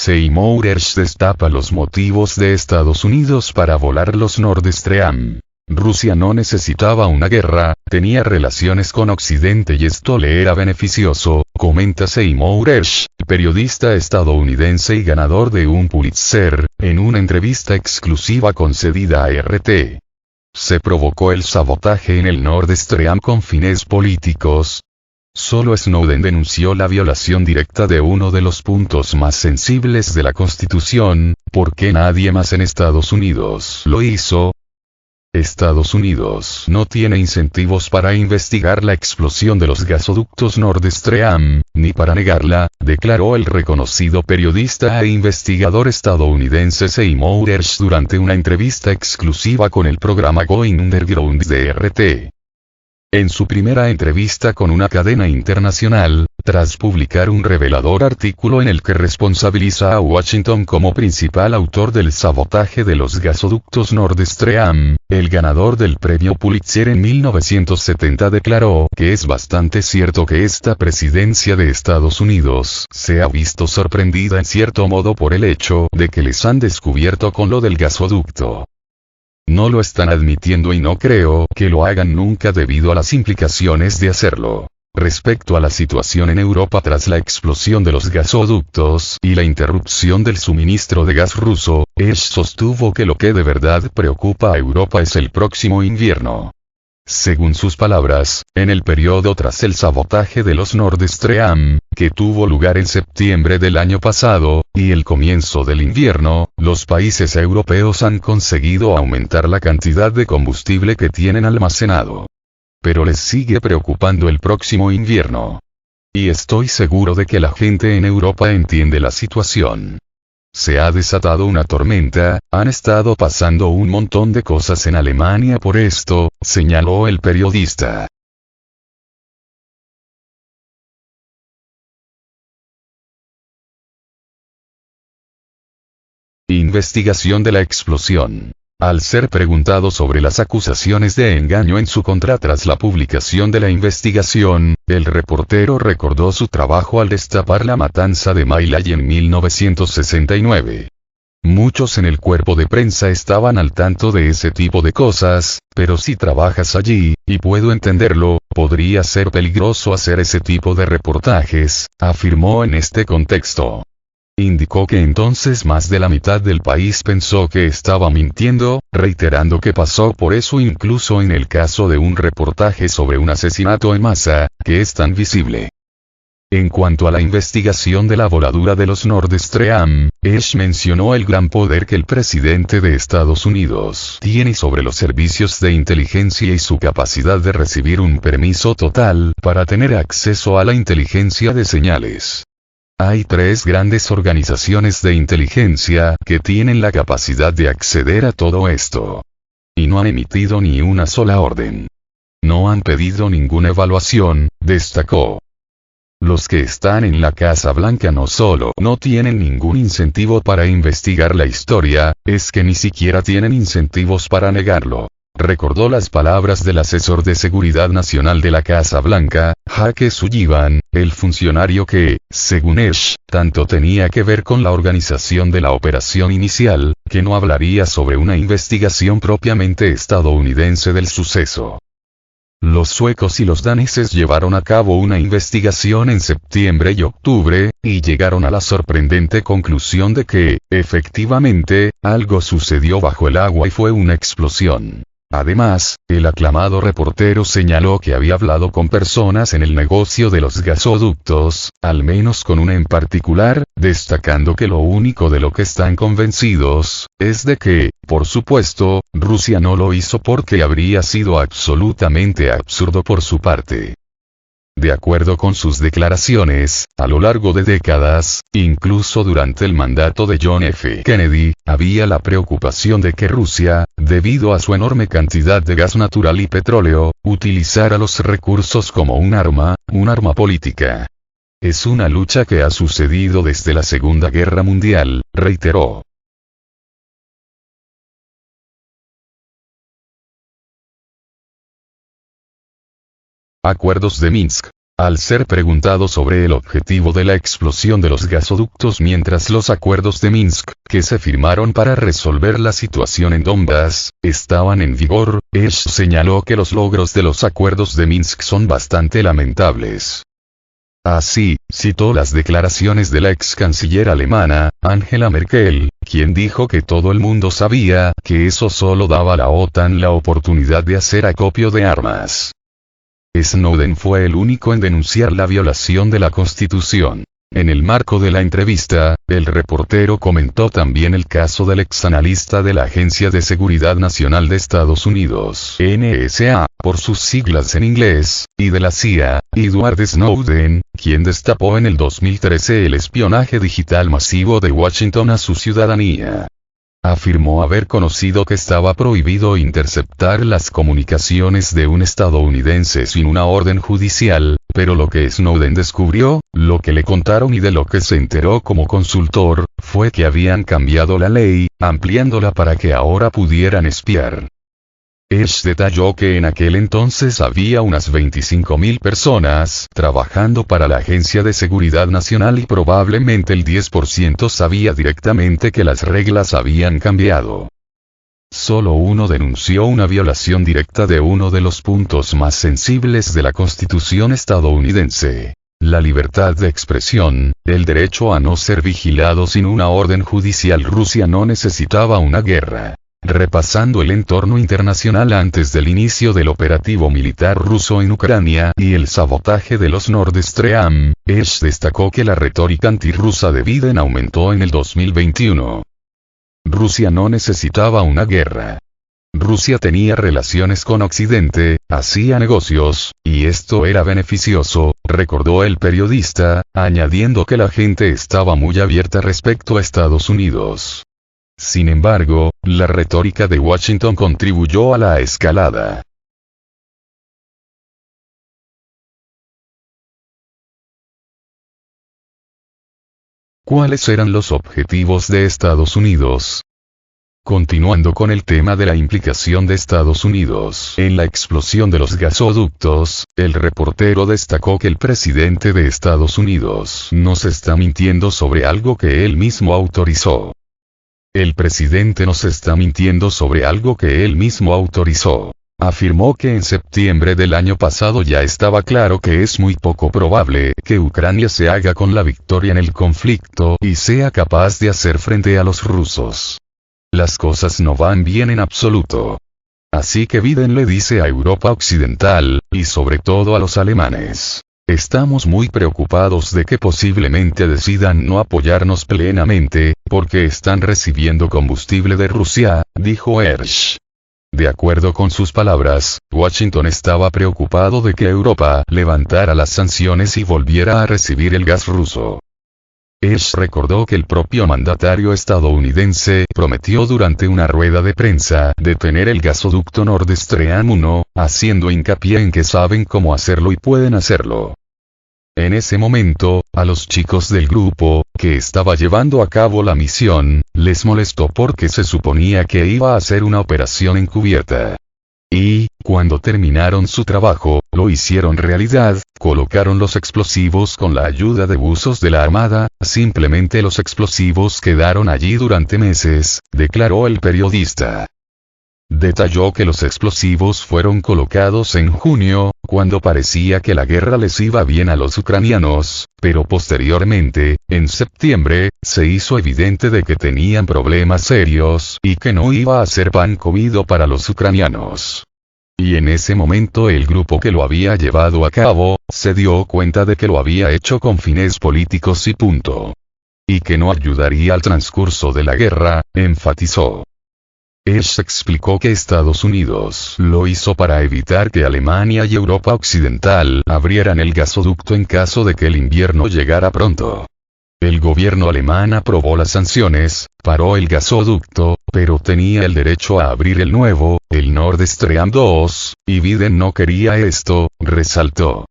Seymour Hersh destapa los motivos de Estados Unidos para volar los Nord Stream. Rusia no necesitaba una guerra, tenía relaciones con Occidente y esto le era beneficioso, comenta Seymour Hersh, periodista estadounidense y ganador de un Pulitzer, en una entrevista exclusiva concedida a RT. ¿Se provocó el sabotaje en el Nord Stream con fines políticos? Solo Snowden denunció la violación directa de uno de los puntos más sensibles de la Constitución, ¿por qué nadie más en Estados Unidos lo hizo? Estados Unidos no tiene incentivos para investigar la explosión de los gasoductos Nord Stream, ni para negarla, declaró el reconocido periodista e investigador estadounidense Seymour Hersh durante una entrevista exclusiva con el programa Going Underground de RT. En su primera entrevista con una cadena internacional, tras publicar un revelador artículo en el que responsabiliza a Washington como principal autor del sabotaje de los gasoductos Nord Stream, el ganador del premio Pulitzer en 1970 declaró que es bastante cierto que esta presidencia de Estados Unidos se ha visto sorprendida en cierto modo por el hecho de que les han descubierto con lo del gasoducto. No lo están admitiendo y no creo que lo hagan nunca debido a las implicaciones de hacerlo. Respecto a la situación en Europa tras la explosión de los gasoductos y la interrupción del suministro de gas ruso, Hersh sostuvo que lo que de verdad preocupa a Europa es el próximo invierno. Según sus palabras, en el periodo tras el sabotaje de los Nord Stream, que tuvo lugar en septiembre del año pasado, y el comienzo del invierno, los países europeos han conseguido aumentar la cantidad de combustible que tienen almacenado. Pero les sigue preocupando el próximo invierno. Y estoy seguro de que la gente en Europa entiende la situación. Se ha desatado una tormenta, han estado pasando un montón de cosas en Alemania por esto, señaló el periodista. Investigación de la explosión. Al ser preguntado sobre las acusaciones de engaño en su contra tras la publicación de la investigación, el reportero recordó su trabajo al destapar la matanza de My Lai en 1969. Muchos en el cuerpo de prensa estaban al tanto de ese tipo de cosas, pero si trabajas allí, y puedo entenderlo, podría ser peligroso hacer ese tipo de reportajes, afirmó en este contexto. Indicó que entonces más de la mitad del país pensó que estaba mintiendo, reiterando que pasó por eso incluso en el caso de un reportaje sobre un asesinato en masa, que es tan visible. En cuanto a la investigación de la voladura de los Nord Stream, Hersh mencionó el gran poder que el presidente de Estados Unidos tiene sobre los servicios de inteligencia y su capacidad de recibir un permiso total para tener acceso a la inteligencia de señales. Hay 3 grandes organizaciones de inteligencia que tienen la capacidad de acceder a todo esto. Y no han emitido ni una sola orden. No han pedido ninguna evaluación, destacó. Los que están en la Casa Blanca no solo no tienen ningún incentivo para investigar la historia, es que ni siquiera tienen incentivos para negarlo. Recordó las palabras del asesor de seguridad nacional de la Casa Blanca, Jake Sullivan, el funcionario que, según Hersh, tanto tenía que ver con la organización de la operación inicial, que no hablaría sobre una investigación propiamente estadounidense del suceso. Los suecos y los daneses llevaron a cabo una investigación en septiembre y octubre, y llegaron a la sorprendente conclusión de que, efectivamente, algo sucedió bajo el agua y fue una explosión. Además, el aclamado reportero señaló que había hablado con personas en el negocio de los gasoductos, al menos con una en particular, destacando que lo único de lo que están convencidos, es de que, por supuesto, Rusia no lo hizo porque habría sido absolutamente absurdo por su parte. De acuerdo con sus declaraciones, a lo largo de décadas, incluso durante el mandato de John F. Kennedy, había la preocupación de que Rusia, debido a su enorme cantidad de gas natural y petróleo, utilizara los recursos como un arma política. Es una lucha que ha sucedido desde la Segunda Guerra Mundial, reiteró. Acuerdos de Minsk. Al ser preguntado sobre el objetivo de la explosión de los gasoductos mientras los acuerdos de Minsk, que se firmaron para resolver la situación en Donbass, estaban en vigor, Esch señaló que los logros de los acuerdos de Minsk son bastante lamentables. Así, citó las declaraciones de la ex canciller alemana, Angela Merkel, quien dijo que todo el mundo sabía que eso solo daba a la OTAN la oportunidad de hacer acopio de armas. Snowden fue el único en denunciar la violación de la Constitución. En el marco de la entrevista, el reportero comentó también el caso del exanalista de la Agencia de Seguridad Nacional de Estados Unidos, NSA, por sus siglas en inglés, y de la CIA, Edward Snowden, quien destapó en el 2013 el espionaje digital masivo de Washington a su ciudadanía. Afirmó haber conocido que estaba prohibido interceptar las comunicaciones de un estadounidense sin una orden judicial, pero lo que Snowden descubrió, lo que le contaron y de lo que se enteró como consultor, fue que habían cambiado la ley, ampliándola para que ahora pudieran espiar. Esch detalló que en aquel entonces había unas 25.000 personas trabajando para la Agencia de Seguridad Nacional y probablemente el 10% sabía directamente que las reglas habían cambiado. Solo uno denunció una violación directa de uno de los puntos más sensibles de la Constitución estadounidense: la libertad de expresión, el derecho a no ser vigilado sin una orden judicial. Rusia no necesitaba una guerra. Repasando el entorno internacional antes del inicio del operativo militar ruso en Ucrania y el sabotaje de los Nord Stream, Esch destacó que la retórica antirrusa de Biden aumentó en el 2021. Rusia no necesitaba una guerra. Rusia tenía relaciones con Occidente, hacía negocios, y esto era beneficioso, recordó el periodista, añadiendo que la gente estaba muy abierta respecto a Estados Unidos. Sin embargo, la retórica de Washington contribuyó a la escalada. ¿Cuáles eran los objetivos de Estados Unidos? Continuando con el tema de la implicación de Estados Unidos en la explosión de los gasoductos, el reportero destacó que el presidente de Estados Unidos nos está mintiendo sobre algo que él mismo autorizó. El presidente nos está mintiendo sobre algo que él mismo autorizó. Afirmó que en septiembre del año pasado ya estaba claro que es muy poco probable que Ucrania se haga con la victoria en el conflicto y sea capaz de hacer frente a los rusos. Las cosas no van bien en absoluto. Así que Biden le dice a Europa Occidental, y sobre todo a los alemanes: estamos muy preocupados de que posiblemente decidan no apoyarnos plenamente, porque están recibiendo combustible de Rusia, dijo Esch. De acuerdo con sus palabras, Washington estaba preocupado de que Europa levantara las sanciones y volviera a recibir el gas ruso. Esch recordó que el propio mandatario estadounidense prometió durante una rueda de prensa detener el gasoducto Nord Stream 1, haciendo hincapié en que saben cómo hacerlo y pueden hacerlo. En ese momento, a los chicos del grupo, que estaba llevando a cabo la misión, les molestó porque se suponía que iba a ser una operación encubierta. Y, cuando terminaron su trabajo, lo hicieron realidad, colocaron los explosivos con la ayuda de buzos de la Armada, simplemente los explosivos quedaron allí durante meses, declaró el periodista. Detalló que los explosivos fueron colocados en junio, cuando parecía que la guerra les iba bien a los ucranianos, pero posteriormente, en septiembre, se hizo evidente de que tenían problemas serios y que no iba a ser pan comido para los ucranianos. Y en ese momento el grupo que lo había llevado a cabo, se dio cuenta de que lo había hecho con fines políticos y punto. Y que no ayudaría al transcurso de la guerra, enfatizó. Esch explicó que Estados Unidos lo hizo para evitar que Alemania y Europa Occidental abrieran el gasoducto en caso de que el invierno llegara pronto. El gobierno alemán aprobó las sanciones, paró el gasoducto, pero tenía el derecho a abrir el nuevo, el Nord Stream 2, y Biden no quería esto, resaltó.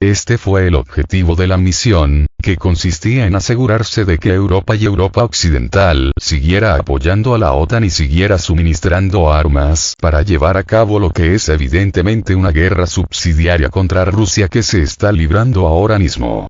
Este fue el objetivo de la misión, que consistía en asegurarse de que Europa y Europa Occidental siguiera apoyando a la OTAN y siguiera suministrando armas para llevar a cabo lo que es evidentemente una guerra subsidiaria contra Rusia que se está librando ahora mismo.